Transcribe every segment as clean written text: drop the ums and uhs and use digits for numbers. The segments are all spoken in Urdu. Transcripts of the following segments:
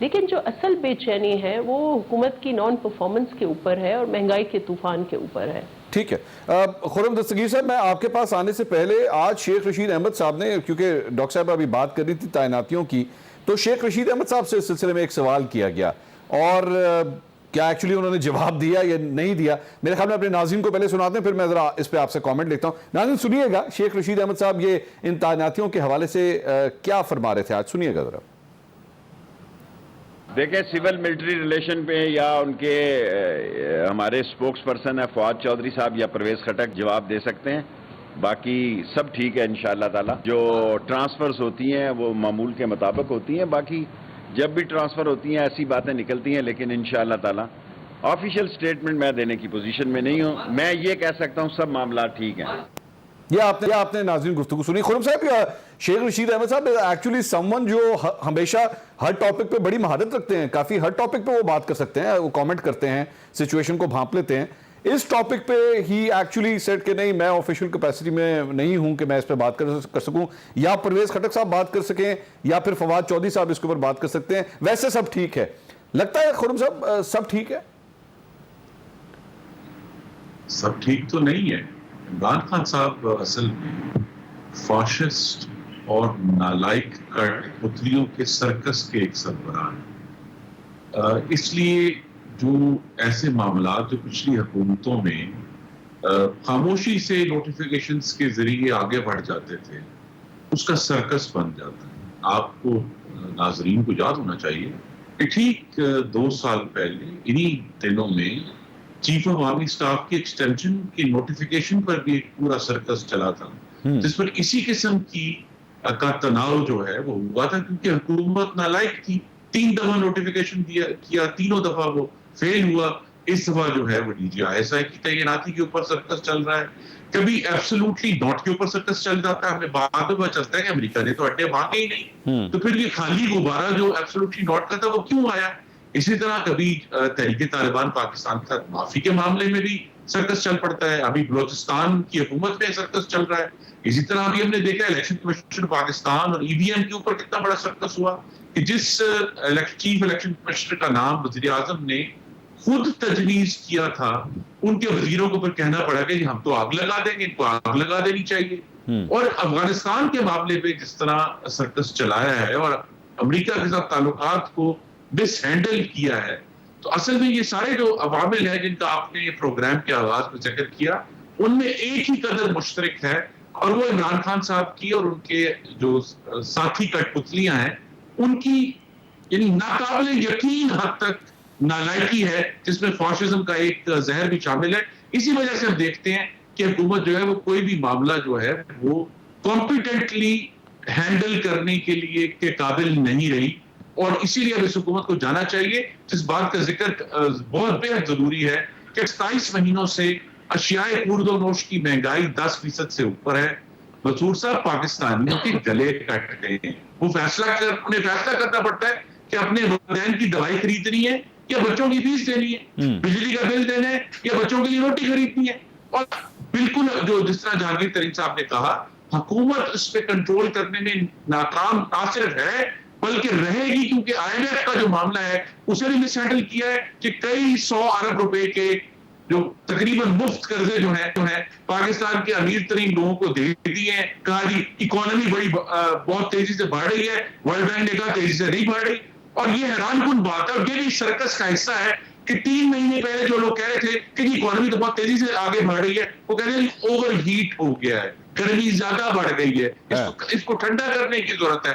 لیکن جو اصل بے چینی ہے وہ حکومت کی نان پرفارمنس کے اوپر ہے اور مہنگائی کے طوفان کے اوپر ہے. ٹھیک ہے. خرم دستگیر صاحب، میں آپ کے پاس آنے سے پہلے آج شیخ رشید احمد صاحب نے، کیونکہ ڈاکٹر صاحب ابھی بات کر رہی تھی تعیناتیوں کی، تو شیخ رشید احمد صاحب سے اس سلسلے میں ایک سوال کیا گیا اور کیا ایکچولی انہوں نے جواب دیا یا نہیں دیا. میرے خیال میں اپنے ناظرین کو پہلے سناتے ہیں، پھر میں ذرا اس پہ آپ سے کامنٹ لیتا ہوں. ناظرین سنیے گا شیخ رشید احمد صاحب یہ ان تعیناتیوں کے حوالے سے کیا فرما رہے تھے آج. سنیے گا ذرا. دیکھیں، سول ملٹری ریلیشن پہ یا ان کے ہمارے سپوکس پرسن ہیں فواد چودھری صاحب یا پرویز خٹک جواب دے سکتے ہیں. باقی سب ٹھیک ہے انشاءاللہ تعالی. جو ٹرانسفرز ہوتی ہیں وہ معمول کے مطابق ہوتی ہیں. باقی جب بھی ٹرانسفر ہوتی ہیں ایسی باتیں نکلتی ہیں، لیکن انشاءاللہ تعالی آفیشیل سٹیٹمنٹ میں دینے کی پوزیشن میں نہیں ہوں. میں یہ کہہ سکتا ہوں سب معاملات ٹھیک ہیں. یہ آپ نے ناظرین گفتگو سنی. خرم صاحب، شیخ رشید احمد صاحب ایکچولی سم ون جو ہمیشہ ہر ٹاپک پہ بڑی مہارت رکھتے ہیں، کافی ہر ٹاپک پہ وہ بات کر سکتے ہیں، وہ کامنٹ کرتے ہیں، سچویشن کو بھانپ لیتے ہیں. اس ٹاپک پہ ہی ایکچولی سیٹ کہ نہیں، میں آفیشیل کیپیسٹی میں نہیں ہوں کہ میں اس پہ بات کر سکوں، یا پرویز خٹک صاحب بات کر سکیں یا پھر فواد چودھری صاحب اس کے اوپر بات کر سکتے ہیں. ویسے سب ٹھیک ہے لگتا ہے خرم صاحب؟ سب ٹھیک ہے؟ سب ٹھیک تو نہیں ہے. عمران خان صاحب اصل میں فاشسٹ اور نالائق پتلیوں کے سرکس کے ایک سربراہ ہیں. اس لیے جو ایسے معاملات جو پچھلی حکومتوں میں خاموشی سے نوٹیفیکیشنز کے ذریعے آگے بڑھ جاتے تھے، اس کا سرکس بن جاتا ہے. آپ کو ناظرین کو یاد ہونا چاہیے کہ ٹھیک 2 سال پہلے انہی دنوں میں چیف آف آرمی اسٹاف کی ایکسٹینشن کی نوٹیفیکیشن پر بھی ایک پورا سرکس چلا تھا، جس پر اسی قسم کی کا تناؤ جو ہے وہ ہوا تھا، کیونکہ حکومت نالائق تھی. 3 دفعہ نوٹیفیکیشن کیا، تینوں دفعہ وہ فیل ہوا. اس دفعہ جو ہے وہ DGI کی تعیناتی کے اوپر سرکس چل رہا ہے. کبھی ایبسولوٹلی ناٹ کے اوپر سرکس چل جاتا ہے. ہمیں بعد میں پتہ چلتا ہے کہ امریکہ نے تو اڈے مانگے ہی نہیں، تو پھر یہ خالی غبارہ جو ایبسولوٹلی ناٹ کا تھا وہ کیوں آیا. اسی طرح کبھی تحریک طالبان پاکستان کے ساتھ معافی کے معاملے میں بھی سرکس چل پڑتا ہے. ابھی بلوچستان کی حکومت میں سرکس چل رہا ہے. اسی طرح ابھی ہم نے دیکھا الیکشن کمیشن پاکستان اور EVM کے اوپر کتنا بڑا سرکس ہوا کہ جس چیف الیکشن کمشنر کا نام وزیر اعظم نے خود تجویز کیا تھا، ان کے وزیروں کو پھر کہنا پڑا کہ ہم تو آگ لگا دیں گے، ان کو آگ لگا دینی چاہیے. اور افغانستان کے معاملے پہ جس طرح سرکس چلایا ہے اور امریکہ کے ساتھ تعلقات کو ڈس ہینڈل کیا ہے، تو اصل میں یہ سارے جو عوامل ہیں جن کا آپ نے یہ پروگرام کے آغاز میں ذکر کیا، ان میں ایک ہی قدر مشترک ہے، اور وہ عمران خان صاحب کی اور ان کے جو ساتھی کٹ پتلیاں ہیں ان کی یعنی ناقابل یقین حد تک نالائکی ہے، جس میں فاشزم کا ایک زہر بھی شامل ہے. اسی وجہ سے ہم دیکھتے ہیں کہ حکومت جو ہے وہ کوئی بھی معاملہ جو ہے وہ کمپیٹنٹلی ہینڈل کرنے کے لیے کے قابل نہیں رہی. اور اسی لیے اب اس حکومت کو جانا چاہیے. جس بات کا ذکر بہت بہت ضروری ہے کہ 27 مہینوں سے اشیاء خورد و نوش کی مہنگائی 10% سے اوپر ہے. منصور صاحب پاکستانیوں کے گلے کٹ گئے ہیں. وہ انہیں فیصلہ کرنا پڑتا ہے کہ اپنے والدین کی دوائی خریدنی ہے یا بچوں کی فیس دینی ہے، بجلی کا بل دینا ہے یا بچوں کے لیے روٹی خریدنی ہے. اور بالکل جو جس طرح جہانگیر ترین صاحب نے کہا، حکومت اس پہ کنٹرول کرنے میں ناکام نہ صرف ہے بلکہ رہے گی، کیونکہ IMF کا جو معاملہ ہے اسے بھی مس ہینڈل کیا ہے کہ کئی 100 ارب روپے کے جو تقریباً مفت قرضے جو ہیں پاکستان کے امیر ترین لوگوں کو دے دیے ہیں. کہا جی اکانومی بہت تیزی سے بڑھ رہی ہے، ورلڈ بینک نے کہا تیزی سے نہیں بڑھ رہی. اور یہ حیران کن بات ہے، اور یہ بھی سرکس کا حصہ ہے کہ 3 مہینے پہلے جو لوگ کہہ رہے تھے کہ اکانومی تو بہت تیزی سے آگے بڑھ رہی ہے، وہ کہتے ہیں اوور ہیٹ ہو گیا ہے، گرمی زیادہ بڑھ گئی ہے، اس کو ٹھنڈا کرنے کی ضرورت ہے.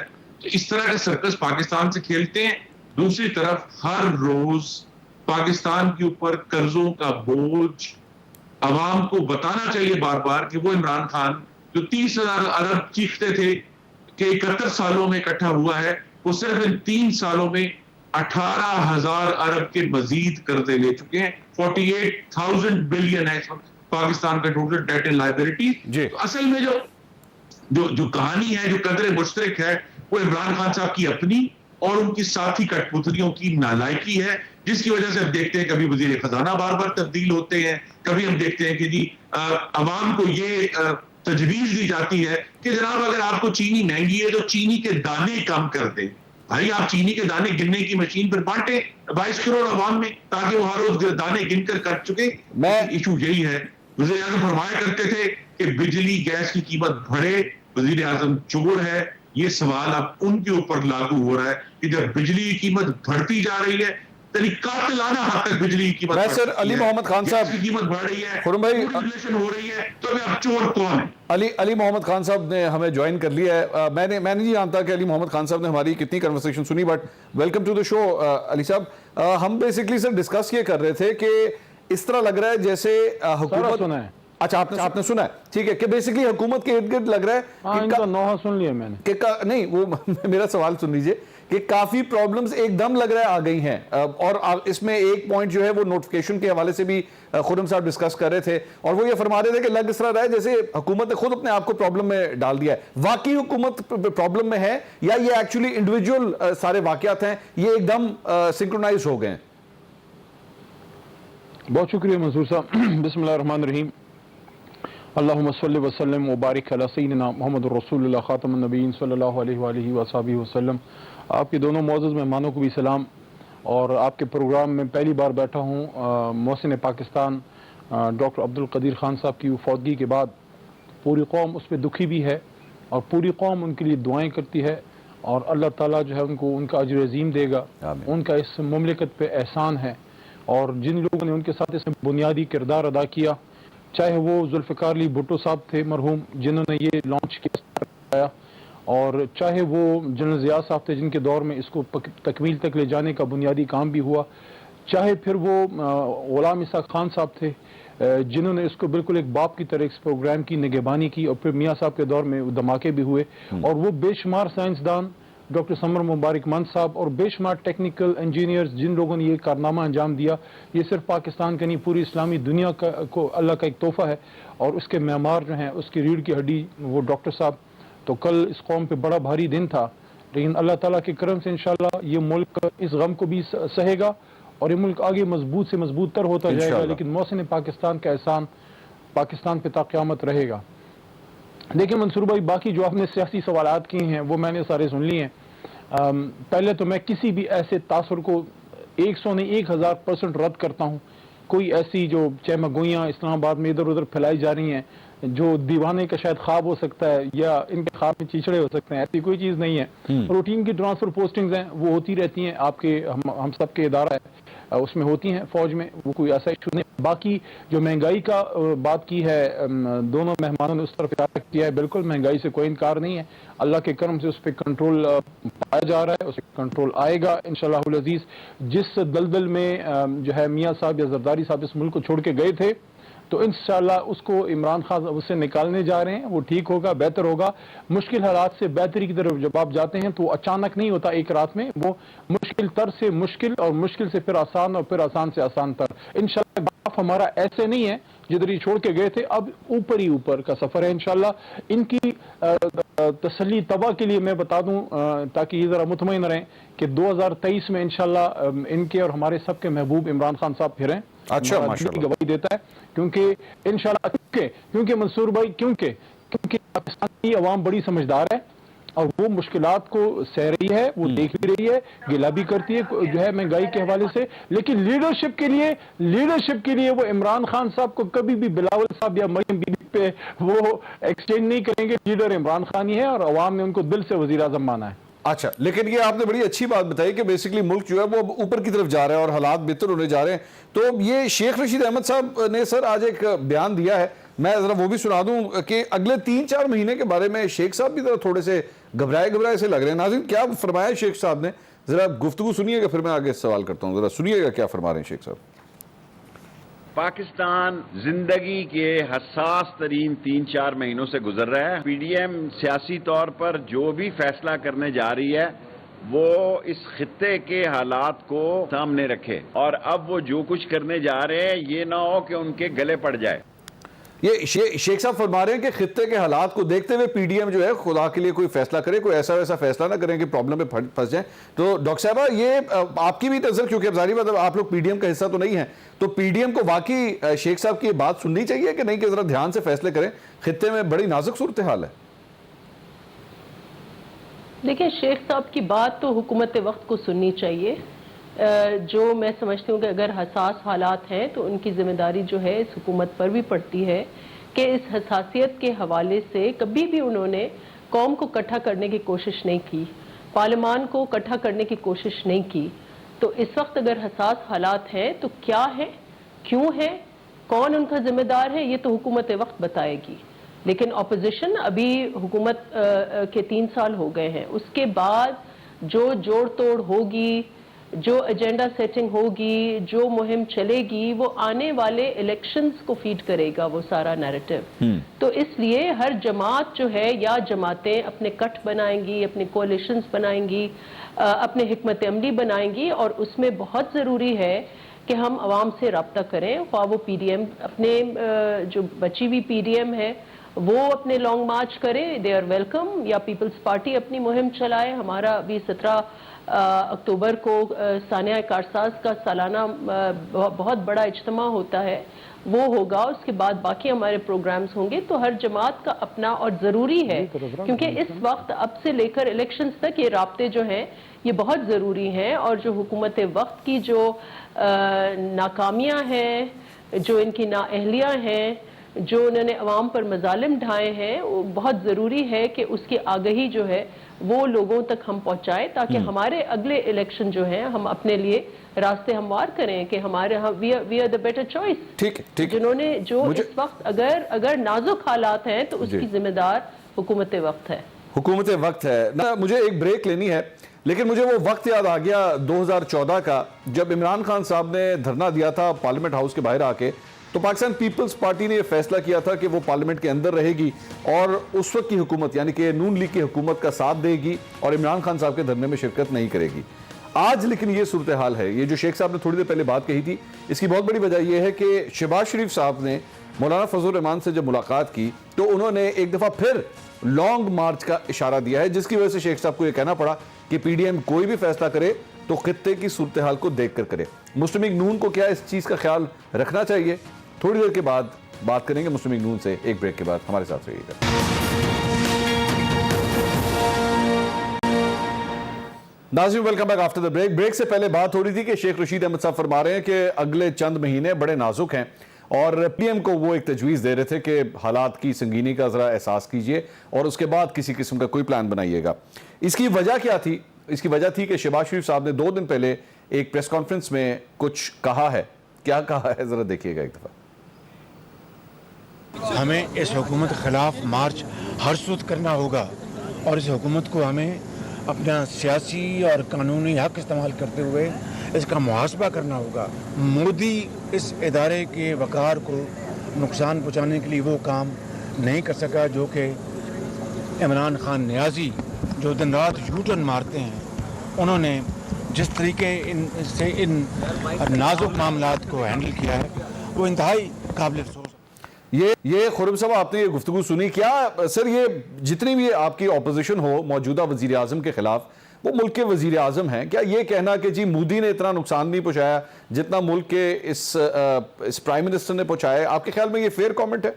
اس طرح کا سرکس پاکستان سے کھیلتے ہیں. دوسری طرف ہر روز پاکستان کے اوپر قرضوں کا بوجھ، عوام کو بتانا چاہیے بار بار کہ وہ عمران خان جو 30,000 ارب چیختے تھے کہ 71 سالوں میں اکٹھا ہوا ہے، وہ صرف ان 3 سالوں میں 18,000 ارب کے مزید قرضے لے چکے ہیں. 48,000 بلین ہے پاکستان کا ٹوٹل ڈیٹ اینڈ لائبلٹی. اصل میں جو کہانی ہے، جو قدر مشترک ہے، وہ عمران خان صاحب کی اپنی اور ان کی ساتھی کٹ پتلیوں کی نالائکی ہے، جس کی وجہ سے ہم دیکھتے ہیں کبھی وزیر خزانہ بار بار تبدیل ہوتے ہیں، کبھی ہم دیکھتے ہیں کہ جی عوام کو یہ تجویز دی جاتی ہے کہ جناب اگر آپ کو چینی مہنگی ہے تو چینی کے دانے کم کر دیں. بھائی آپ چینی کے دانے گننے کی مشین پر بانٹیں 22 کروڑ عوام میں تاکہ وہ ہر روز دانے گن کر چکے. ایشو یہی ہے. وزیر اعظم فرمایا کرتے تھے کہ بجلی گیس کی قیمت بڑھے, وزیر اعظم چور ہے. یہ سوال اب ان کے اوپر لاگو ہو رہا ہے کہ جب بجلی کی قیمت بڑھتی جا رہی ہے, قاتلانہ حد تک بجلی کی قیمت سر علی محمد خان صاحب کی قیمت بڑھ رہی ہے, خرم بھائی ہو رہی ہے, تو اب چور کون ہے؟ علی محمد خان صاحب نے ہمیں جوائن کر لیا ہے. میں نہیں جانتا کہ علی محمد خان صاحب نے ہماری کتنی کنورسیشن سنی, but welcome to the show Ali صاحب. ہم بیسکلی سر ڈسکس یہ کر رہے تھے کہ اس طرح لگ رہا ہے جیسے حکومت, اچھا آپ نے سنا ہے, ٹھیک ہے, کہ بیسکلی حکومت کے ارد گرد لگ رہا ہے سن لیا میں نے نہیں, وہ میرا سوال سن لیجئے کہ کافی پرابلمز ایک دم لگ رہا ہے آ گئی ہیں, اور اس میں ایک پوائنٹ جو ہے وہ نوٹیفیکیشن کے حوالے سے بھی خرم صاحب ڈسکس کر رہے تھے, اور وہ یہ فرما رہے تھے کہ لگ اس طرح رہا ہے جیسے حکومت نے خود اپنے آپ کو پرابلم میں ڈال دیا ہے. واقعی حکومت پرابلم میں ہے یا یہ ایکچولی انڈیویجول سارے واقعات ہیں, یہ ایک دم سنکرونائز ہو گئے ہیں؟ بہت شکریہ منصور صاحب. بسم اللہ الرحمن الرحیم. اللہم صلی وسلم وبارک علی سیدنا محمد رسول اللہ خاتم النبیین صلی اللہ علیہ وآلہ وصحبہ وسلم. آپ کے دونوں معزز مہمانوں کو بھی سلام, اور آپ کے پروگرام میں پہلی بار بیٹھا ہوں. محسن پاکستان ڈاکٹر عبدالقدیر خان صاحب کی فوتگی کے بعد پوری قوم اس پہ دکھی بھی ہے, اور پوری قوم ان کے لیے دعائیں کرتی ہے, اور اللہ تعالیٰ جو ہے ان کو ان کا اجر عظیم دے گا. ان کا اس مملکت پہ احسان ہے, اور جن لوگوں نے ان کے ساتھ اس میں بنیادی کردار ادا کیا, چاہے وہ ذوالفقار علی بھٹو صاحب تھے مرحوم جنہوں نے یہ لانچ کیا, اور چاہے وہ جنرل ضیاء صاحب تھے جن کے دور میں اس کو تکمیل تک لے جانے کا بنیادی کام بھی ہوا, چاہے پھر وہ غلام اسحاق خان صاحب تھے جنہوں نے اس کو بالکل ایک باپ کی طرح اس پروگرام کی نگہبانی کی, اور پھر میاں صاحب کے دور میں دھماکے بھی ہوئے, اور وہ بے شمار سائنسدان ڈاکٹر سمر مبارک مند صاحب اور بے شمار ٹیکنیکل انجینئرز جن لوگوں نے یہ کارنامہ انجام دیا. یہ صرف پاکستان کا نہیں, پوری اسلامی دنیا کو اللہ کا ایک تحفہ ہے, اور اس کے معمار جو ہیں اس کی ریڑھ کی ہڈی وہ ڈاکٹر صاحب. تو کل اس قوم پہ بڑا بھاری دن تھا, لیکن اللہ تعالیٰ کے کرم سے انشاءاللہ یہ ملک اس غم کو بھی سہے گا, اور یہ ملک آگے مضبوط سے مضبوط تر ہوتا جائے گا. لیکن محسن پاکستان کا احسان پاکستان پہ تا قیامت رہے گا. دیکھیں منصور بھائی, باقی جو آپ نے سیاسی سوالات کیے ہیں وہ میں نے سارے سن لیے ہیں. پہلے تو میں کسی بھی ایسے تاثر کو 100 نہیں 1000% رد کرتا ہوں. کوئی ایسی جو چہمہ گوئیاں اسلام آباد میں ادھر ادھر پھیلائی جا رہی ہیں جو دیوانے کا شاید خواب ہو سکتا ہے, یا ان کے خواب میں چیچڑے ہو سکتے ہیں, ایسی کوئی چیز نہیں ہے. روٹین کی ٹرانسفر پوسٹنگز ہیں وہ ہوتی رہتی ہیں, آپ کے ہم سب کے ادارہ ہے اس میں ہوتی ہیں فوج میں, وہ کوئی ایسا ایشو نہیں. باقی جو مہنگائی کا بات کی ہے دونوں مہمانوں نے اس طرف اشارہ کیا ہے, بالکل مہنگائی سے کوئی انکار نہیں ہے. اللہ کے کرم سے اس پہ کنٹرول پایا جا رہا ہے, اس پہ کنٹرول آئے گا انشاءاللہ العزیز. جس دلدل میں جو ہے میاں صاحب یا زرداری صاحب اس ملک کو چھوڑ کے گئے تھے, تو انشاءاللہ اس کو عمران خان اس سے نکالنے جا رہے ہیں. وہ ٹھیک ہوگا, بہتر ہوگا. مشکل حالات سے بہتری کی طرف جب آپ جاتے ہیں تو اچانک نہیں ہوتا ایک رات میں, وہ مشکل تر سے مشکل, اور مشکل سے پھر آسان, اور پھر آسان سے آسان تر. انشاءاللہ گراف ہمارا ایسے نہیں ہے جدھر یہ چھوڑ کے گئے تھے, اب اوپر ہی اوپر کا سفر ہے انشاءاللہ. ان کی تسلی طبع کے لیے میں بتا دوں تاکہ یہ ذرا مطمئن رہیں کہ 2023 میں انشاءاللہ ان کے اور ہمارے سب کے محبوب عمران خان صاحب پھریں. اچھا ماشاءاللہ گواہی دیتا ہے, کیونکہ انشاءاللہ کیونکہ منصور بھائی کیونکہ پاکستان کی عوام بڑی سمجھدار ہے, اور وہ مشکلات کو سہ رہی ہے, وہ دیکھ بھی رہی ہے, گلہ بھی کرتی ہے جو ہے مہنگائی کے حوالے سے. لیکن لیڈرشپ کے لیے وہ عمران خان صاحب کو کبھی بھی بلاول صاحب یا مریم بی بی پہ وہ ایکسچینج نہیں کریں گے. لیڈر عمران خان ہی ہے, اور عوام نے ان کو دل سے وزیر اعظم مانا ہے. اچھا, لیکن یہ آپ نے بڑی اچھی بات بتائی کہ بیسکلی ملک جو ہے وہ اوپر کی طرف جا رہا ہے اور حالات بہتر ہونے جا رہے ہیں. تو یہ شیخ رشید احمد صاحب نے سر آج ایک بیان دیا ہے, میں ذرا وہ بھی سنا دوں کہ اگلے 3-4 مہینے کے بارے میں شیخ صاحب بھی ذرا تھوڑے سے گھبرائے سے لگ رہے ہیں. ناظرین کیا فرمایا شیخ صاحب نے, ذرا گفتگو سنیے گا, پھر میں آگے سوال کرتا ہوں. ذرا سنیے گا کیا فرما رہے ہیں شیخ صاحب. پاکستان زندگی کے حساس ترین 3-4 مہینوں سے گزر رہا ہے. پی ڈی ایم سیاسی طور پر جو بھی فیصلہ کرنے جا رہی ہے وہ اس خطے کے حالات کو سامنے رکھے, اور اب وہ جو کچھ کرنے جا رہے ہیں یہ نہ ہو کہ ان کے گلے پڑ جائے. یہ شیخ صاحب فرما رہے ہیں کہ خطے کے حالات کو دیکھتے ہوئے پی ڈی ایم جو ہے خدا کے لیے کوئی فیصلہ کرے, کوئی ایسا ویسا فیصلہ نہ کریں کہ پرابلم میں پھنس جائیں. تو ڈاکٹر صاحبہ یہ آپ کی بھی نظر, کیونکہ اب ظاہری بات ہے آپ لوگ پی ڈی ایم کا حصہ تو نہیں ہیں, تو پی ڈی ایم کو واقعی شیخ صاحب کی یہ بات سننی چاہیے کہ نہیں, کہ ذرا دھیان سے فیصلے کریں, خطے میں بڑی نازک صورتحال ہے. دیکھیں شیخ صاحب کی بات تو حکومت وقت کو سننی چاہیے. جو میں سمجھتی ہوں کہ اگر حساس حالات ہیں تو ان کی ذمہ داری جو ہے اس حکومت پر بھی پڑتی ہے کہ اس حساسیت کے حوالے سے کبھی بھی انہوں نے قوم کو اکٹھا کرنے کی کوشش نہیں کی, پارلیمان کو اکٹھا کرنے کی کوشش نہیں کی. تو اس وقت اگر حساس حالات ہیں تو کیا ہے, کیوں ہے, کون ان کا ذمہ دار ہے, یہ تو حکومت وقت بتائے گی. لیکن اپوزیشن ابھی حکومت کے 3 سال ہو گئے ہیں, اس کے بعد جو جوڑ توڑ ہوگی, جو ایجنڈا سیٹنگ ہوگی, جو مہم چلے گی, وہ آنے والے الیکشنز کو فیڈ کرے گا وہ سارا نیریٹو. تو اس لیے ہر جماعت جو ہے یا جماعتیں اپنے کٹ بنائیں گی, اپنے کولیشنز بنائیں گی, اپنے حکمت عملی بنائیں گی, اور اس میں بہت ضروری ہے کہ ہم عوام سے رابطہ کریں. خواہ وہ پی ڈی ایم اپنے جو بچی ہوئی پی ڈی ایم ہے وہ اپنے لانگ مارچ کرے, دے آر ویلکم, یا پیپلز پارٹی اپنی مہم چلائے. ہمارا ابھی 17 اکتوبر کو سانحہ کارساز کا سالانہ بہت بڑا اجتماع ہوتا ہے, وہ ہوگا. اس کے بعد باقی ہمارے پروگرامز ہوں گے. تو ہر جماعت کا اپنا, اور ضروری ہے کیونکہ اس وقت اب سے لے کر الیکشنز تک یہ رابطے جو ہیں یہ بہت ضروری ہیں. اور جو حکومت وقت کی جو ناکامیاں ہیں, جو ان کی نااہلیاں ہیں, جو انہوں نے عوام پر مظالم ڈھائے ہیں, وہ بہت ضروری ہے کہ اس کی آگہی جو ہے وہ لوگوں تک ہم پہنچائے, تاکہ ہمارے اگلے الیکشن جو ہیں ہم اپنے لیے راستے ہموار کریں کہ ہمارے we are the better choice. ٹھیک ہے, جنہوں نے جو اس وقت اگر نازک حالات ہیں تو اس کی ذمہ دار حکومت وقت ہے. حکومت وقت ہے. مجھے ایک بریک لینی ہے, لیکن مجھے وہ وقت یاد آ گیا 2014 کا, جب عمران خان صاحب نے دھرنا دیا تھا پارلیمنٹ ہاؤس کے باہر آ کے. تو پاکستان پیپلز پارٹی نے یہ فیصلہ کیا تھا کہ وہ پارلیمنٹ کے اندر رہے گی اور اس وقت کی حکومت یعنی کہ نون لیگ کی حکومت کا ساتھ دے گی اور عمران خان صاحب کے دھرنے میں شرکت نہیں کرے گی. آج لیکن یہ صورتحال ہے. یہ جو شیخ صاحب نے تھوڑی دیر پہلے بات کہی تھی, اس کی بہت بڑی وجہ یہ ہے کہ شہباز شریف صاحب نے مولانا فضل الرحمان سے جب ملاقات کی تو انہوں نے ایک دفعہ پھر لانگ مارچ کا اشارہ دیا ہے, جس کی وجہ سے شیخ صاحب کو یہ کہنا پڑا کہ پی ڈی ایم کوئی بھی فیصلہ کرے تو خطے کی صورتحال کو دیکھ کر کرے. مسلم لیگ نون کو کیا اس چیز کا خیال رکھنا چاہیے؟ تھوڑی دیر کے بعد بات کریں گے مسلم لیگ نون سے. ایک بریک کے بعد ہمارے ساتھ رہیے گا. ناظرین welcome back after the break. Break سے پہلے بات ہو رہی تھی کہ شیخ رشید احمد صاحب فرما رہے ہیں کہ اگلے چند مہینے بڑے نازک ہیں, اور پی ایم کو وہ ایک تجویز دے رہے تھے کہ حالات کی سنگینی کا ذرا احساس کیجئے اور اس کے بعد کسی قسم کا کوئی پلان بنائیے گا. اس کی وجہ کیا تھی؟ اس کی وجہ تھی کہ شہباز شریف صاحب نے 2 دن پہلے ایک پریس کانفرنس میں کچھ کہا ہے. کیا کہا ہے ذرا دیکھیے گا ایک دفعہ. ہمیں اس حکومت کے خلاف مارچ ہر صورت کرنا ہوگا, اور اس حکومت کو ہمیں اپنا سیاسی اور قانونی حق استعمال کرتے ہوئے اس کا محاسبہ کرنا ہوگا. مودی اس ادارے کے وقار کو نقصان پہنچانے کے لیے وہ کام نہیں کر سکا جو کہ عمران خان نیازی جو دن رات یو ٹرن مارتے ہیں, انہوں نے جس طریقے ان نازک معاملات کو ہینڈل کیا ہے وہ انتہائی قابل افسوس. یہ خرم صاحب آپ نے یہ گفتگو سنی. کیا سر یہ جتنی بھی آپ کی اپوزیشن ہو موجودہ وزیر اعظم کے خلاف, وہ ملک کے وزیر اعظم ہیں, کیا یہ کہنا کہ جی مودی نے اتنا نقصان نہیں پہنچایا جتنا ملک کے اس پرائم منسٹر نے پہنچایا ہے, آپ کے خیال میں یہ فیئر کامنٹ ہے؟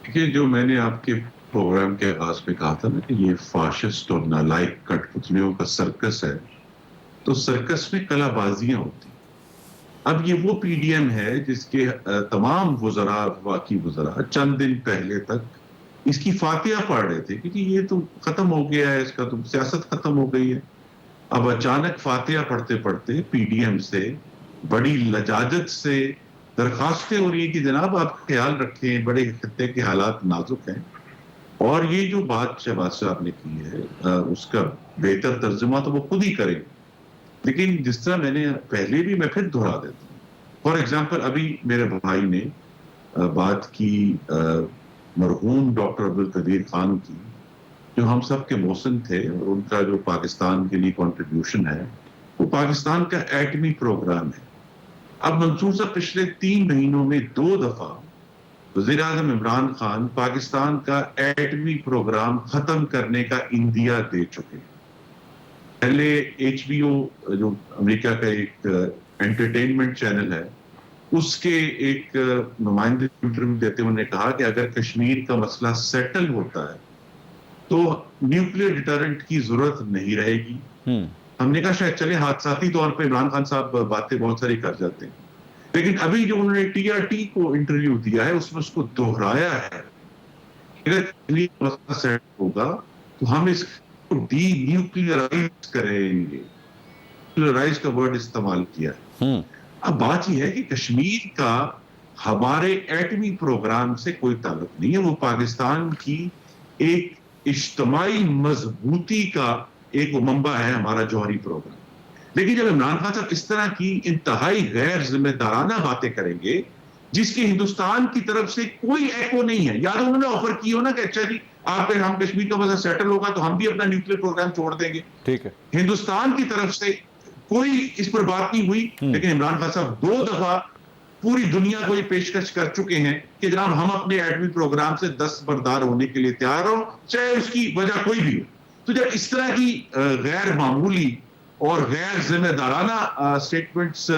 دیکھیے, جو میں نے آپ کے پروگرام کے آغاز میں کہا تھا نا کہ یہ فاشسٹ اور نالائق کٹ پتلیوں کا سرکس ہے, تو سرکس میں کلا بازیاں ہوتی. اب یہ وہ پی ڈی ایم ہے جس کے تمام وزراء, واقعی وزراء چند دن پہلے تک اس کی فاتحہ پڑھ رہے تھے کہ یہ تو ختم ہو گیا ہے, اس کا تو سیاست ختم ہو گئی ہے. اب اچانک فاتحہ پڑھتے پڑھتے پی ڈی ایم سے بڑی لجاجت سے درخواستیں ہو رہی ہیں کہ جناب آپ خیال رکھیں, بڑے خطے کے حالات نازک ہیں. اور یہ جو بات شہباز صاحب نے کی ہے اس کا بہتر ترجمہ تو وہ خود ہی کریں, لیکن جس طرح میں نے پہلے بھی, میں پھر دہرا دیتا ہوں. فار ایگزامپل ابھی میرے بھائی نے بات کی مرحوم ڈاکٹر عبدالقدیر خان کی, جو ہم سب کے محسن تھے, اور ان کا جو پاکستان کے لیے کنٹریبیوشن ہے وہ پاکستان کا ایٹمی پروگرام ہے. اب منصور صاحب پچھلے 3 مہینوں میں 2 دفعہ وزیر اعظم عمران خان پاکستان کا ایٹمی پروگرام ختم کرنے کا اندیا دے چکے. پہلے ایچ بی او جو امریکہ کا ایک انٹرٹینمنٹ چینل ہے, اس کے ایک نمائندے انٹرویو دیتے ہوئے نے کہا کہ اگر کشمیر کا مسئلہ سیٹل ہوتا ہے تو نیوکلیر ڈیٹرنٹ کی ضرورت نہیں رہے گی. ہم نے کہا شاید چلے حادثاتی طور پہ عمران خان صاحب باتیں بہت ساری کر جاتے ہیں, لیکن ابھی جو انہوں نے ٹی آر ٹی کو انٹرویو دیا ہے اس میں اس کو دہرایا ہے اگر سیٹ ہوگا تو ہم اس کو ڈی نیوکلیئرائز کریں گے. نیوکلیئرائز کا ورڈ استعمال کیا ہے. اب بات یہ ہے کہ کشمیر کا ہمارے ایٹمی پروگرام سے کوئی تعلق نہیں ہے, وہ پاکستان کی ایک اجتماعی مضبوطی کا ایک منبع ہے ہمارا جوہری پروگرام. لیکن جب عمران خان صاحب اس طرح کی انتہائی غیر ذمہ دارانہ باتیں کریں گے جس کے ہندوستان کی طرف سے کوئی ایکو نہیں ہے, یا تو انہوں نے آفر کی ہو نا کہ اچھا جی آپ ہم کشمیر کا مسئلہ سیٹل ہوگا تو ہم بھی اپنا نیوکلیر پروگرام چھوڑ دیں گے, ٹھیک ہے, ہندوستان کی طرف سے کوئی اس پر بات نہیں ہوئی. لیکن عمران خان صاحب 2 دفعہ پوری دنیا کو یہ پیشکش کر چکے ہیں کہ جناب ہم اپنے ایٹمی پروگرام سے دستبردار ہونے کے لیے تیار ہوں چاہے اس کی وجہ کوئی بھی ہو. تو جب اس طرح کی غیر معمولی اور غیر ذمہ دارانہ سٹیٹمنٹس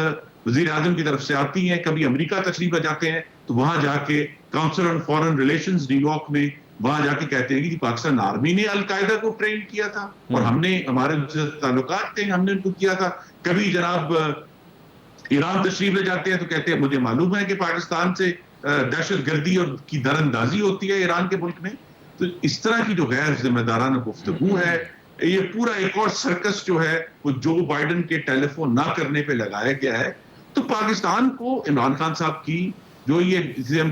وزیر اعظم کی طرف سے آتی ہیں, کبھی امریکہ تشریف لے جاتے ہیں تو وہاں جا کے council on foreign relations new York میں وہاں جا کے کہتے ہیں کہ پاکستان آرمی نے القاعدہ کو ٹرین کیا تھا اور ہم نے ہمارے تعلقات تھے ہم نے ان کو کیا تھا. کبھی جناب ایران تشریف لے جاتے ہیں تو کہتے ہیں مجھے معلوم ہے کہ پاکستان سے دہشت گردی اور کی در اندازی ہوتی ہے ایران کے ملک میں. تو اس طرح کی جو غیر ذمہ دارانہ گفتگو ہے, یہ پورا ایک اور سرکس جو ہے وہ جو بائیڈن کے ٹیلی فون نہ کرنے پہ لگایا گیا ہے. تو پاکستان کو عمران خان صاحب کی جو یہ ہم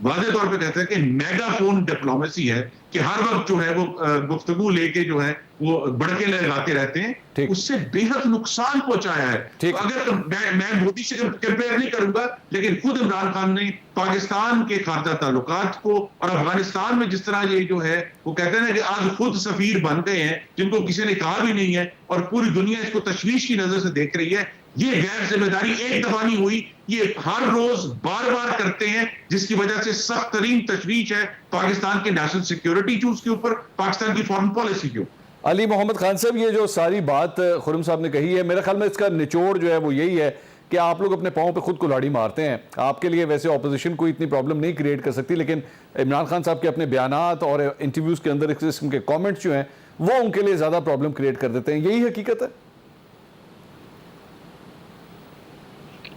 واضح طور پہ کہتے ہیں کہ میگا فون ڈپلومیسی ہے کہ ہر وقت جو ہے وہ گفتگو لے کے جو ہے وہ بڑکے لگاتے رہتے ہیں, اس سے بے حد نقصان پہنچایا ہے. اگر میں مودی سے کمپیئر نہیں کروں گا, لیکن خود عمران خان نے پاکستان کے خارجہ تعلقات کو اور افغانستان میں جس طرح یہ جو ہے وہ کہتے ہیں نا کہ آج خود سفیر بن گئے ہیں جن کو کسی نے کہا بھی نہیں ہے اور پوری دنیا اس کو تشویش کی نظر سے دیکھ رہی ہے. یہ غیر ذمہ داری ایک دفعہ نہیں ہوئی, یہ ہر روز بار بار کرتے ہیں جس کی وجہ سے سخت ترین تشویش ہے پاکستان کے نیشنل سیکیورٹی ایشوز کے اوپر, پاکستان کی فارن پالیسی کے اوپر. علی محمد خان صاحب یہ جو ساری بات خرم صاحب نے کہی ہے, میرے خیال میں اس کا نچوڑ جو ہے وہ یہی ہے کہ آپ لوگ اپنے پاؤں پہ خود کلاڑی مارتے ہیں. آپ کے لیے ویسے اپوزیشن کوئی اتنی پرابلم نہیں کریٹ کر سکتی, لیکن عمران خان صاحب کے اپنے بیانات اور انٹرویوز کے اندر اس قسم کے کامنٹس جو ہیں وہ ان کے لیے زیادہ پرابلم کریٹ کر دیتے ہیں. یہی حقیقت ہے.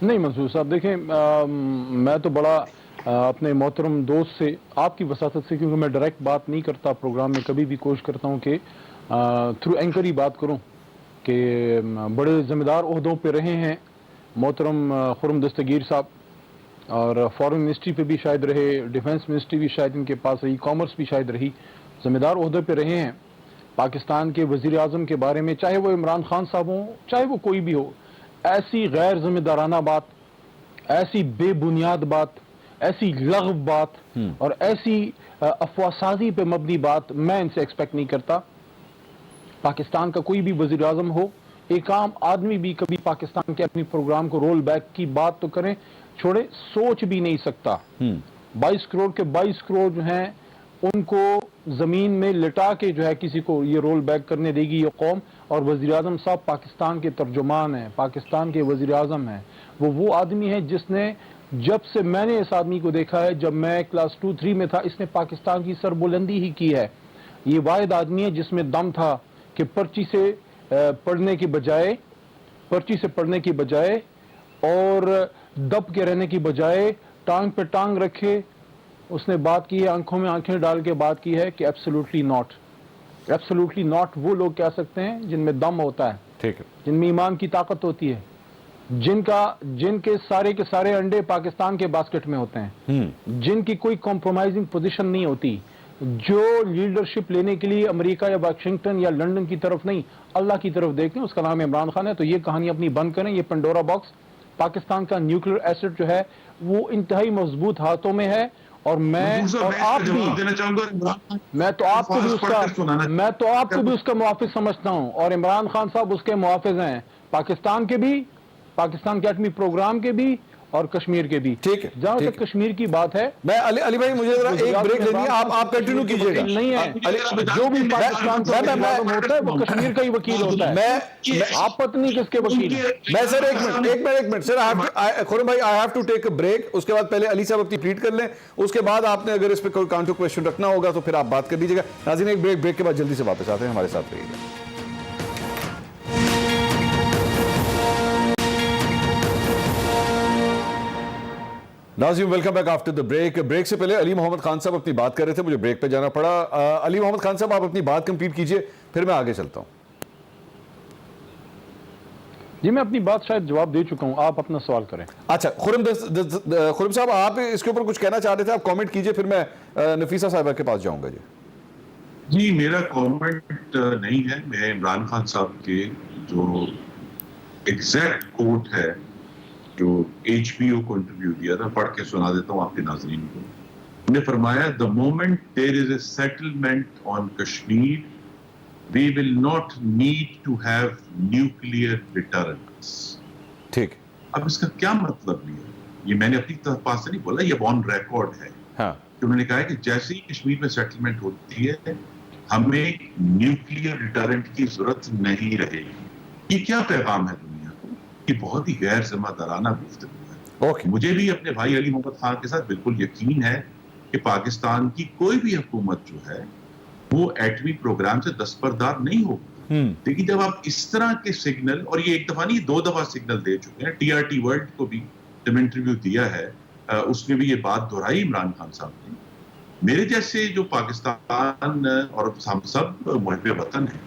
نہیں منصور صاحب دیکھیں, میں تو بڑا اپنے محترم دوست سے آپ کی وساطت سے, کیونکہ میں ڈائریکٹ بات نہیں کرتا پروگرام میں, کبھی بھی کوشش کرتا ہوں کہ تھرو اینکر ہی بات کروں, کہ بڑے ذمہ دار عہدوں پہ رہے ہیں محترم خرم دستگیر صاحب, اور فارن منسٹری پہ بھی شاید رہے, ڈیفنس منسٹری بھی شاید ان کے پاس رہی, کامرس بھی شاید رہی, ذمہ دار عہدے پہ رہے ہیں. پاکستان کے وزیر اعظم کے بارے میں چاہے وہ عمران خان صاحب ہوں چاہے وہ کوئی بھی ہو, ایسی غیر ذمہ دارانہ بات, ایسی بے بنیاد بات, ایسی لغو بات اور ایسی افواہ سازی پہ مبنی بات میں ان سے ایکسپیکٹ نہیں کرتا. پاکستان کا کوئی بھی وزیر اعظم ہو, ایک عام آدمی بھی کبھی پاکستان کے اپنی پروگرام کو رول بیک کی بات تو کریں چھوڑے, سوچ بھی نہیں سکتا. 22 کروڑ کے 22 کروڑ جو ہیں ان کو زمین میں لٹا کے جو ہے کسی کو یہ رول بیک کرنے دے گی یہ قوم. اور وزیر اعظم صاحب پاکستان کے ترجمان ہیں, پاکستان کے وزیر اعظم ہیں. وہ آدمی ہے جس نے, جب سے میں نے اس آدمی کو دیکھا ہے, جب میں کلاس 2-3 میں تھا, اس نے پاکستان کی سربلندی ہی کی ہے. یہ واحد آدمی ہے جس میں دم تھا کہ پرچی سے پڑھنے کی بجائے اور دب کے رہنے کی بجائے ٹانگ پہ ٹانگ رکھے اس نے بات کی ہے, آنکھوں میں آنکھیں ڈال کے بات کی ہے کہ ایبسولوٹلی ناٹ وہ لوگ کہہ سکتے ہیں جن میں دم ہوتا ہے, ٹھیک ہے, جن میں ایمان کی طاقت ہوتی ہے, جن کے سارے انڈے پاکستان کے باسکٹ میں ہوتے ہیں, جن کی کوئی کمپرومائزنگ پوزیشن نہیں ہوتی, جو لیڈرشپ لینے کے لیے امریکہ یا واشنگٹن یا لندن کی طرف نہیں اللہ کی طرف دیکھیں, اس کا نام عمران خان ہے. تو یہ کہانی اپنی بند کریں, یہ پنڈورا باکس. پاکستان کا نیوکلیر ایسٹ جو ہے وہ انتہائی مضبوط ہاتھوں میں ہے, اور میں تو آپ کو بھی اس کا محافظ سمجھتا ہوں, اور عمران خان صاحب اس کے محافظ ہیں, پاکستان کے بھی, پاکستان کے ایٹمی پروگرام کے بھی, اور کشمیر کے بھی. ٹھیک ہے, جہاں تک کشمیر کی بات ہے, میں علی بھائی مجھے ذرا ایک بریک لینی ہے, آپ کنٹینیو کیجئے گا. نہیں ہے, جو بھی پاکستان سے معلوم ہوتا ہے وہ کشمیر کا ہی وکیل ہوتا ہے. آپ پتہ نہیں کس کے وکیل ہیں. میں سر ایک منٹ سر, خورم بھائی I have to take a break. اس کے بعد پہلے علی صاحب اپنی پلیٹ کر لیں, اس کے بعد آپ نے اگر اس پہ کوئی کاؤنٹر کویسچن رکھنا ہوگا تو پھر آپ بات کر لیجیے گا. ناظرین ایک بریک کے بعد جلدی سے واپس آتے ہیں, ہمارے ساتھ رہیے گا. ناظرین welcome back after the break سے پہلے علی محمد خان صاحب اپنی بات کر رہے تھے, مجھے بریک پہ جانا پڑا. علی محمد خان صاحب آپ اپنی بات کمپلیٹ کیجئے, پھر میں آگے چلتا ہوں. جی میں اپنی بات شاید جواب دے چکا ہوں, آپ اپنا سوال کریں. اچھا خرم صاحب آپ اس کے اوپر کچھ کہنا چاہ رہے تھے, آپ کامنٹ کیجئے, پھر میں نفیسہ صاحبہ کے پاس جاؤں گا. جی میرا کامنٹ نہیں ہے, میں عمران خان صاحب کے جو ایگزیکٹ کوٹ ہے جو ایچ پی او کو انٹرویو دیا تھا, پڑھ کے سنا دیتا ہوں آپ کے ناظرین کو. انہوں نے فرمایا the moment there is a settlement on Kashmir we will not need to have nuclear deterrence. ٹھیک. اب اس کا کیا مطلب ہے؟ یہ میں نے اپنی طرف سے نہیں بولا, یہ آن ریکارڈ ہے. ہاں, کہ انہوں نے کہا کہ جیسے ہی کشمیر میں سیٹلمنٹ ہوتی ہے ہمیں نیوکلیئر ڈیٹرنٹ کی ضرورت نہیں رہے گی. یہ کیا پیغام ہے دنیا کو؟ یہ بہت ہی غیر ذمہ دارانہ گفتگو ہے. اوکے. مجھے بھی اپنے بھائی علی محمد خان کے ساتھ بالکل یقین ہے کہ پاکستان کی کوئی بھی حکومت جو ہے وہ ایٹمی پروگرام سے دستبردار نہیں ہوگی. لیکن جب آپ اس طرح کے سگنل, اور یہ ایک دفعہ نہیں 2 دفعہ سگنل دے چکے ہیں, ٹی آر ٹی ورلڈ کو بھی جب انٹرویو دیا ہے اس میں بھی یہ بات دہرائی عمران خان صاحب نے. میرے جیسے جو پاکستان اور ہم سب محب وطن ہیں,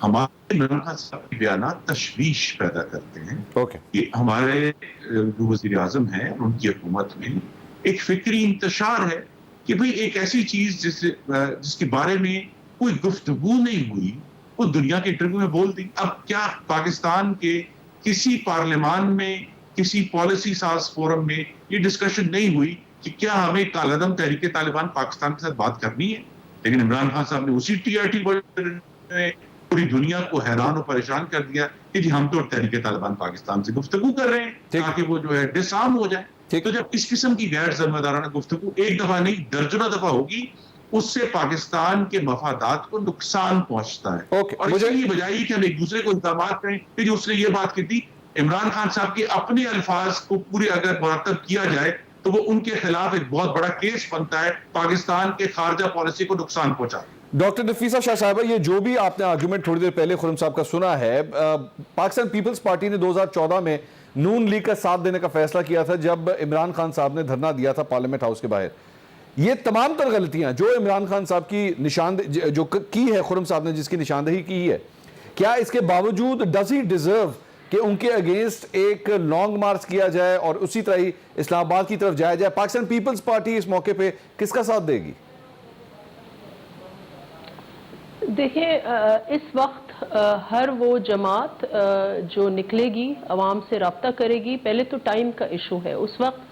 ہمارے عمران خان صاحب کے بیانات تشویش پیدا کرتے ہیں. کہ ہمارے جو وزیر اعظم ہیں ان کی حکومت میں ایک فکری انتشار ہے کہ بھئی ایک ایسی چیز جس کے بارے میں کوئی گفتگو نہیں ہوئی وہ دنیا کے انٹرویو میں بول دی. اب کیا پاکستان کے کسی پارلیمان میں, کسی پالیسی ساز فورم میں یہ ڈسکشن نہیں ہوئی کہ کیا ہمیں کالعدم تحریک طالبان پاکستان کے ساتھ بات کرنی ہے؟ لیکن عمران خان صاحب نے اسی ٹی آر ٹی میں پوری دنیا کو حیران و پریشان کر دیا کہ جی ہم تو تحریک طالبان پاکستان سے گفتگو کر رہے ہیں تاکہ وہ جو ہے ڈسارم ہو جائے. تو جب اس قسم کی غیر ذمہ دارانہ گفتگو ایک دفعہ نہیں درجنوں دفعہ ہوگی, اس سے پاکستان کے مفادات کو نقصان پہنچتا ہے. اور اس لیے بجائے کہ ہم ایک دوسرے کو الزامات کریں کہ جو اس نے یہ بات کی تھی, عمران خان صاحب کے اپنے الفاظ کو پورے اگر مرتب کیا جائے تو وہ ان کے خلاف ایک بہت بڑا کیس بنتا ہے, پاکستان کے خارجہ پالیسی کو نقصان پہنچا. ڈاکٹر نفیسہ شاہ صاحبہ, یہ جو بھی آپ نے آرگومنٹ تھوڑی دیر پہلے خرم صاحب کا سنا ہے, پاکستان پیپلز پارٹی نے 2014 میں نون لیگ کا ساتھ دینے کا فیصلہ کیا تھا جب عمران خان صاحب نے دھرنا دیا تھا پارلیمنٹ ہاؤس کے باہر. یہ تمام تر غلطیاں جو عمران خان صاحب کی جو کی ہے خرم صاحب نے جس کی نشاندہی کی ہے, کیا اس کے باوجود ڈز ہی ڈیزرو کہ ان کے اگینسٹ ایک لانگ مارچ کیا جائے اور اسی طرح ہی اسلام آباد کی طرف جایا جائے؟ پاکستان پیپلز پارٹی اس موقع پہ کس کا ساتھ دے گی؟ دیکھیں, اس وقت ہر وہ جماعت جو نکلے گی عوام سے رابطہ کرے گی. پہلے تو ٹائم کا ایشو ہے, اس وقت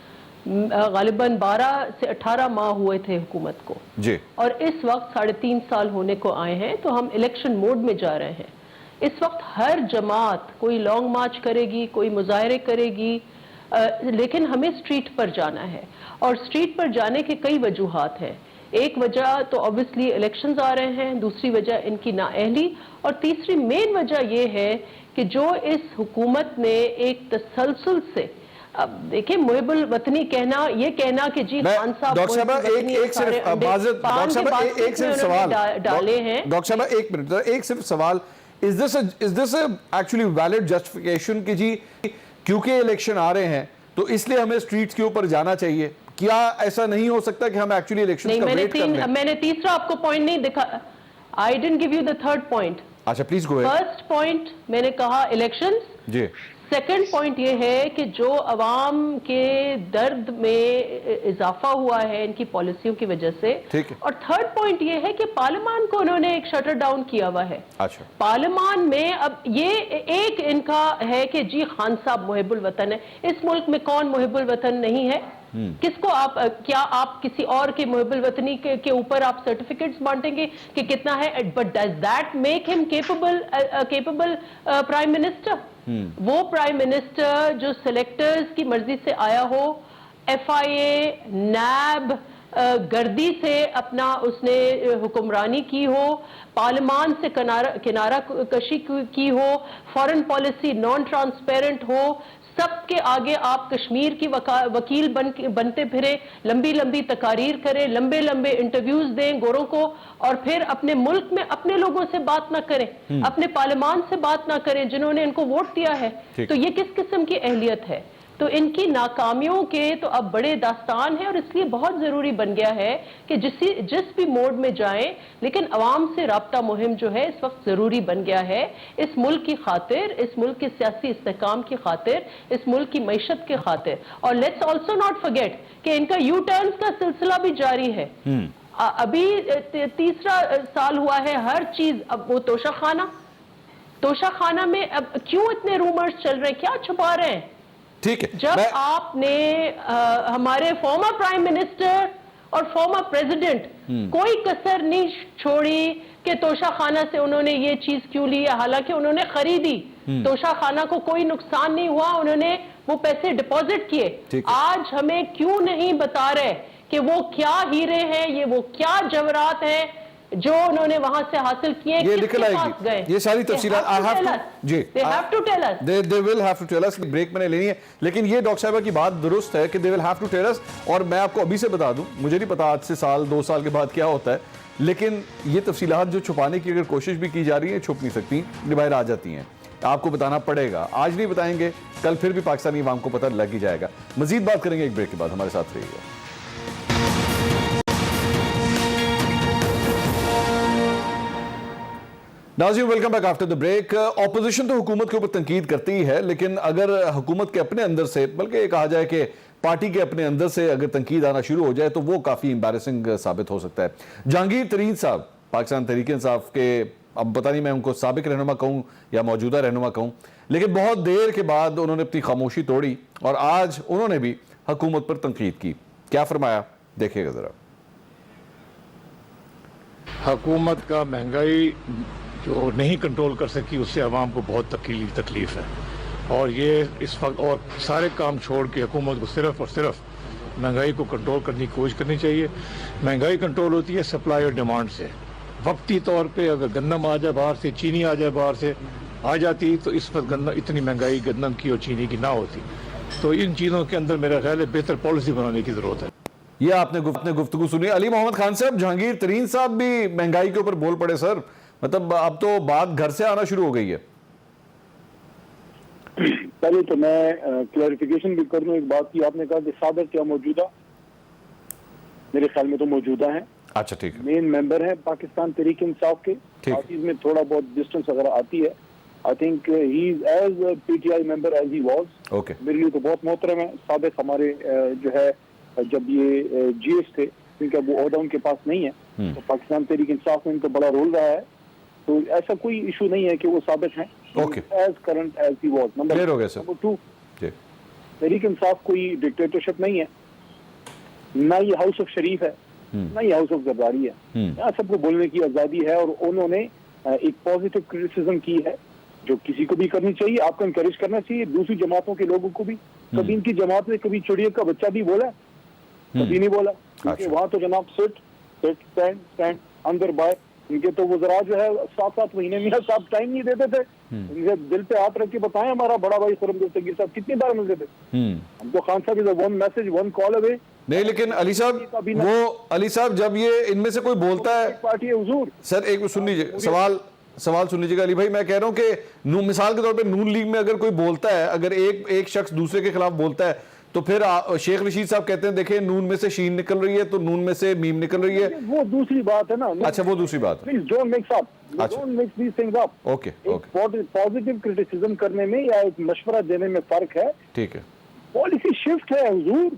غالباً 12 سے 18 ماہ ہوئے تھے حکومت کو جی, اور اس وقت 3.5 سال ہونے کو آئے ہیں, تو ہم الیکشن موڈ میں جا رہے ہیں. اس وقت ہر جماعت کوئی لانگ مارچ کرے گی, کوئی مظاہرے کرے گی, لیکن ہمیں سٹریٹ پر جانا ہے. اور سٹریٹ پر جانے کے کئی وجوہات ہیں. ایک وجہ تو obviously الیکشنز آ رہے ہیں, دوسری وجہ ان کی نااہلی, اور تیسری مین وجہ یہ ہے کہ جو اس حکومت نے ایک تسلسل سے, اب دیکھیں محب الوطنی کہنا, یہ کہنا کہ جی خان صاحب ڈاکٹر صاحبہ ایک منٹ, ایک صرف سوال, is this a actually valid justification کہ جی کیونکہ الیکشن آ رہے ہیں تو اس لیے ہمیں سٹریٹس کے اوپر جانا چاہیے؟ کیا ایسا نہیں ہو سکتا کہ ہم ایکچولی الیکشن کا ویٹ کر لیں؟ میں نے تیسرا آپ کو پوائنٹ نہیں دکھا, I didn't give you the third point. اچھا پلیز گو. فرسٹ پوائنٹ میں نے کہا الیکشنز, جی. سیکنڈ پوائنٹ یہ ہے کہ جو عوام کے درد میں اضافہ ہوا ہے ان کی پالیسیوں کی وجہ سے, اور تھرڈ پوائنٹ یہ ہے کہ پارلیمان کو انہوں نے ایک شٹر ڈاؤن کیا ہوا ہے. اچھا, پارلیمان میں اب یہ ایک ان کا ہے کہ جی خان صاحب محب الوطن ہے. اس ملک میں کون محب الوطن نہیں ہے؟ کس کو آپ, کیا آپ کسی اور کے محب الوطنی کے اوپر آپ سرٹیفکیٹس بانٹیں گے کہ کتنا ہے؟ بٹ ڈز دیٹ میک ہم کیپبل پرائم منسٹر؟ وہ پرائم منسٹر جو سلیکٹرز کی مرضی سے آیا ہو, FIA, نیب گردی سے اپنا اس نے حکمرانی کی ہو, پارلیمان سے کنارہ کشی کی ہو, فارن پالیسی نان ٹرانسپیرنٹ ہو, سب کے آگے آپ کشمیر کی وکیل بنتے پھرے, لمبی لمبی تقاریر کریں, لمبے لمبے انٹرویوز دیں گوروں کو, اور پھر اپنے ملک میں اپنے لوگوں سے بات نہ کریں, اپنے پارلیمان سے بات نہ کریں جنہوں نے ان کو ووٹ دیا ہے. تو یہ کس قسم کی اہلیت ہے؟ تو ان کی ناکامیوں کے تو اب بڑے داستان ہیں, اور اس لیے بہت ضروری بن گیا ہے کہ جس بھی موڈ میں جائیں, لیکن عوام سے رابطہ مہم جو ہے اس وقت ضروری بن گیا ہے, اس ملک کی خاطر, اس ملک کے سیاسی استحکام کی خاطر, اس ملک کی معیشت کے خاطر. اور لیٹس آلسو ناٹ فرگیٹ کہ ان کا یو ٹرنز کا سلسلہ بھی جاری ہے. ابھی تیسرا سال ہوا ہے, ہر چیز. اب وہ توشہ خانہ میں اب کیوں اتنے رومرز چل رہے ہیں, کیا چھپا رہے ہیں؟ ٹھیک ہے, جب آپ نے ہمارے فارمر پرائم منسٹر اور فارمر پریزیڈنٹ کوئی کسر نہیں چھوڑی کہ توشہ خانہ سے انہوں نے یہ چیز کیوں لی, حالانکہ انہوں نے خریدی, توشہ خانہ کو کوئی نقصان نہیں ہوا, انہوں نے وہ پیسے ڈپازٹ کیے. آج ہمیں کیوں نہیں بتا رہے کہ وہ کیا ہیرے ہیں, یہ وہ کیا جواہرات ہیں جو انہوں نے وہاں سے حاصل کیے, یہ نکل آئے گی, یہ ساری تفصیلات جی they have to tell us. They will have to tell us. Break میں نے لینی ہے, لیکن یہ ڈاکٹر صاحبہ کی بات درست ہے کہ they will have to tell us. اور میں آپ کو ابھی سے بتا دوں, مجھے نہیں پتا آج سے سال 2 سال کے بعد کیا ہوتا ہے, لیکن یہ تفصیلات جو چھپانے کی اگر کوشش بھی کی جا رہی ہیں, چھپ نہیں سکتی, باہر آ جاتی ہیں. آپ کو بتانا پڑے گا, آج نہیں بتائیں گے کل پھر بھی پاکستانی عوام کو پتہ لگ ہی جائے گا. مزید بات کریں گے ایک بریک کے بعد, ہمارے ساتھ رہیے گا. ناظرین welcome back after the break. Opposition تو حکومت کے اوپر تنقید کرتی ہی ہے, لیکن اگر حکومت کے اپنے اندر سے, بلکہ یہ کہا جائے کہ پارٹی کے اپنے اندر سے اگر تنقید آنا شروع ہو جائے تو وہ کافی امبیرسنگ ثابت ہو سکتا ہے. جہانگیر ترین صاحب پاکستان تحریک انصاف کے, اب پتہ نہیں میں ان کو سابق رہنما کہوں یا موجودہ رہنما کہوں, لیکن بہت دیر کے بعد انہوں نے اپنی خاموشی توڑی اور آج انہوں نے بھی حکومت پر تنقید کی. کیا فرمایا دیکھیے گا ذرا. حکومت کا مہنگائی جو نہیں کنٹرول کر سکی, اس سے عوام کو بہت تکلیف ہے, اور یہ اس وقت اور سارے کام چھوڑ کے حکومت کو صرف اور صرف مہنگائی کو کنٹرول کرنے کی کوشش کرنی چاہیے. مہنگائی کنٹرول ہوتی ہے سپلائی اور ڈیمانڈ سے. وقتی طور پہ اگر گندم آ جائے باہر سے, چینی آ جائے باہر سے آ جاتی, تو اس وقت اتنی مہنگائی گندم کی اور چینی کی نہ ہوتی. تو ان چیزوں کے اندر میرا خیال ہے بہتر پالیسی بنانے کی ضرورت ہے. یہ آپ نے گفتگو سنی. علی محمد خان صاحب, جہانگیر ترین صاحب بھی مہنگائی کے اوپر بول پڑے سر, مطلب اب تو بات گھر سے آنا شروع ہو گئی ہے. پہلے تو میں کلیریفیکیشن بھی کر دوں ایک بات کی. آپ نے کہا کہ صادق کیا موجودہ, میرے خیال میں تو موجودہ ہیں. اچھا ٹھیک ہے, مین ممبر ہیں پاکستان تحریک انصاف کے. پارٹیز میں تھوڑا بہت ڈسٹنس وغیرہ آتی ہے. I think he is as PTI member as he was. میرے لیے تو بہت محترم ہے. صادق ہمارے جو ہے جب یہ GS تھے, کیونکہ وہ عہدہ ان کے پاس نہیں ہے, تو پاکستان تحریک انصاف میں ان کا بڑا رول رہا ہے. تو ایسا کوئی ایشو نہیں ہے کہ وہ ثابت ہیں. As current as he was. Number 2, Tehreek Insaf کوئی ڈکٹیٹرشپ نہیں ہے, نہ یہ ہاؤس آف شریف ہے, نہ یہ ہاؤس آف زرداری ہے. یہاں سب کو بولنے کی آزادی ہے, اور انہوں نے ایک پازیٹیو کرٹیسزم کی ہے جو کسی کو بھی کرنی چاہیے. آپ کو انکریج کرنا چاہیے دوسری جماعتوں کے لوگوں کو بھی. کبھی ان کی جماعت میں کبھی چڑیا کا بچہ بھی بولا, کبھی نہیں بولا, کیونکہ وہاں تو جناب سٹینڈ اندر باہر. ان کے تو وزراء جو ہے 7 مہینے میں صاحب ٹائم نہیں دیتے تھے. ان کے دل پہ ہاتھ رکھ کے بتائیں, ہمارا بڑا بھائی خرم دستگیر صاحب کتنی بار ملتے تھے ہم کو. خان صاحب از ون میسج ون کال اوے. نہیں لیکن علی صاحب جب یہ ان میں سے کوئی بولتا ہے, پارٹی ہے حضور. سر ایک سن لیجیے, سوال سن لیجیے گا علی بھائی. میں کہہ رہا ہوں کہ مثال کے طور پہ نون لیگ میں اگر کوئی بولتا ہے, اگر ایک شخص دوسرے کے خلاف بولتا ہے, تو پھر شیخ رشید صاحب کہتے ہیں دیکھیں نون میں سے شین نکل رہی ہے تو نون میں سے میم نکل رہی ہے. وہ دوسری بات ہے نا. اچھا وہ دوسری بات ہے. Please don't mix up, don't mix these things up. Okay positive criticism کرنے میں یا ایک مشورہ دینے میں فرق ہے. ٹھیک ہے, پالیسی شفٹ ہے حضور.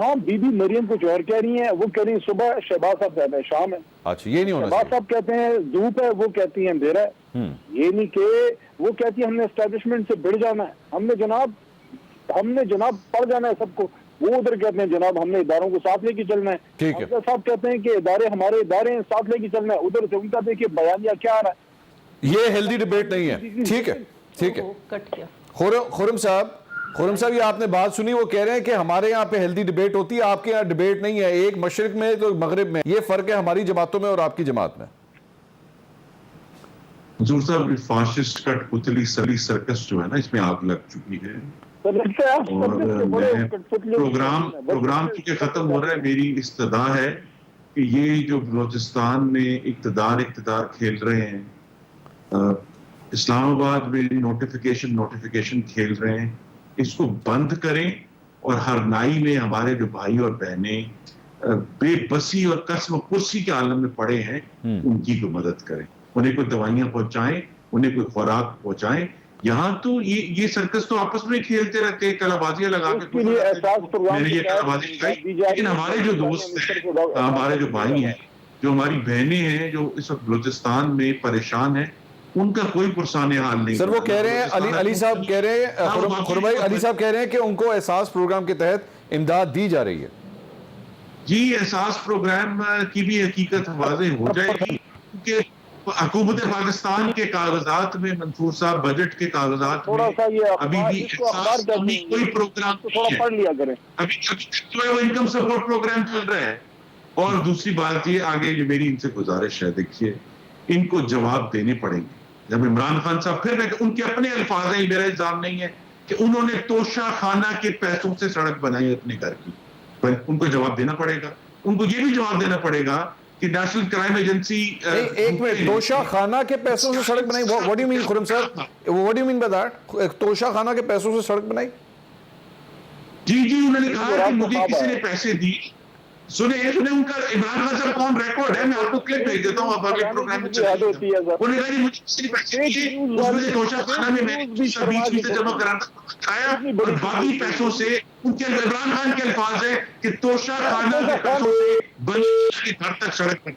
ہاں بی بی مریم کچھ اور کہہ رہی ہیں, وہ کہہ رہی ہیں صبح, شہباز صاحب کہتے ہیں شام ہے. اچھا یہ نہیں ہونا شہباز صاحب کہتے ہیں دھوپ ہے, وہ کہتی ہیں اندھیرا ہے. یہ نہیں کہ وہ کہتی ہے ہم نے اسٹیبلشمنٹ سے بڑھ جانا ہے, ہم نے جناب پڑھ جانا ہے سب کو. وہ ادھر کہتے ہیں جناب ہم نے اداروں کو ساتھ لے کے چلنا ہے. ٹھیک ہے, صاحب کہتے ہیں کہ ادارے ہمارے ادارے ساتھ لے کے چلنا ہے. ادھر سے ان کا دیکھیے بیانیہ کیا آ رہا ہے. یہ ہیلدی ڈیبیٹ نہیں ہے. ٹھیک ہے, ٹھیک ہے. کٹ کیا. خرم صاحب یہ آپ نے بات سنی, وہ کہہ رہے ہیں کہ ہمارے یہاں پہ ہیلدی ڈیبیٹ ہوتی ہے, آپ کے یہاں ڈیبیٹ نہیں ہے, ایک مشرق میں تو مغرب میں, یہ فرق ہے ہماری جماعتوں میں اور آپ کی جماعت میں. حضور صاحب فاشسٹ کٹ پتلی سلی سرکس جو ہے نا, اس میں آگ لگ چکی ہے, اور پروگرام چونکہ ختم ہو رہا ہے, میری استدعا ہے کہ یہ جو بلوچستان میں اقتدار کھیل رہے ہیں, اسلام آباد میں نوٹیفیکیشن کھیل رہے ہیں, اس کو بند کریں, اور ہر نائی میں ہمارے جو بھائی اور بہنیں بے بسی اور قسم کرسی کے عالم میں پڑے ہیں, ان کی کو مدد کریں, انہیں کوئی دوائیاں پہنچائیں, انہیں کوئی خوراک پہنچائیں. یہاں تو یہ سرکس تو آپس میں کھیلتے رہتے ہیں, کلابازیاں لگا کے, میں نے یہ کلابازی لگائی, لیکن ہمارے جو دوست ہیں, ہمارے جو بھائی ہیں, جو ہماری بہنیں ہیں, جو اس وقت بلوچستان میں پریشان ہیں, ان کا کوئی پرسان حال نہیں. سر وہ کہہ رہے ہیں, علی صاحب کہہ رہے ہیں, خرمائی علی صاحب کہہ رہے ہیں کہ ان کو احساس پروگرام کے تحت امداد دی جا رہی ہے. جی, احساس پروگرام کی بھی حقیقت واضح ہو جائے گی, کیونکہ حکومت پاکستان کے کاغذات میں, منصور صاحب بجٹ کے کاغذات میں ابھی بھی احساس کوئی پروگرام نہیں ہے, ابھی جو ہے وہ انکم سپورٹ پروگرام چل رہا ہے. اور دوسری بات یہ, آگے جو میری ان سے گزارش ہے, دیکھیے ان کو جواب دینے پڑیں گے. جب عمران خان صاحب, پھر ان کے اپنے الفاظ ہیں, میرا الزام نہیں ہے کہ انہوں نے توشہ خانہ کے پیسوں سے سڑک بنائی اپنے گھر کی, ان کو جواب دینا پڑے گا. ان کو یہ بھی جواب دینا پڑے گا کہ نیشنل کرائم ایجنسی, ایک منٹ, توشہ خانہ کے پیسوں سے سڑک بنائی, what do you mean خرم صاحب, what do you mean by that, توشہ خانہ کے پیسوں سے سڑک بنائی؟ جی انہوں نے کہا کہ مجھے کسی نے پیسے دی. سنیں ان کا عمران خان صاحب کون ریکارڈ ہے, میں آپ کو کلپ بھیج دیتا ہوں, آپ آگے پروگرام میں چلیں. انہوں نے کہا کہ مجھے کسی نے پیسے دیے, اس میں سے توشہ خانہ میں میں نے 20 سے جمع کرایا, اور باقی پیسوں سے, ان کے عمران خان کے الفاظ ہے کہ توشہ خانہ کے پیسوں سے بنی کے گھر تک سڑک بنی.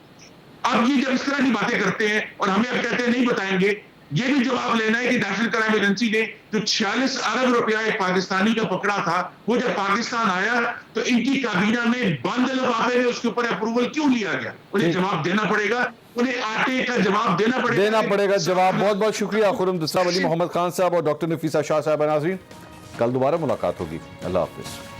اب یہ جب اس طرح کی باتیں کرتے ہیں اور ہمیں اب کہتے ہیں نہیں بتائیں گے, یہ بھی جواب لینا ہے کہ نیشنل کرائم ایجنسی نے جو 46 ارب روپیہ ایک پاکستانی کا پکڑا تھا, وہ جب پاکستان آیا تو ان کی کابینہ میں بند لفافے میں اس کے اوپر اپروول کیوں لیا گیا؟ انہیں جواب دینا پڑے گا, انہیں آٹے کا جواب دینا پڑے گا جواب. بہت بہت شکریہ خرم دستہ ولی محمد خان صاحب اور ڈاکٹر نفیسہ شاہ صاحب. ناظرین, کل دوبارہ ملاقات ہوگی. اللہ حافظ.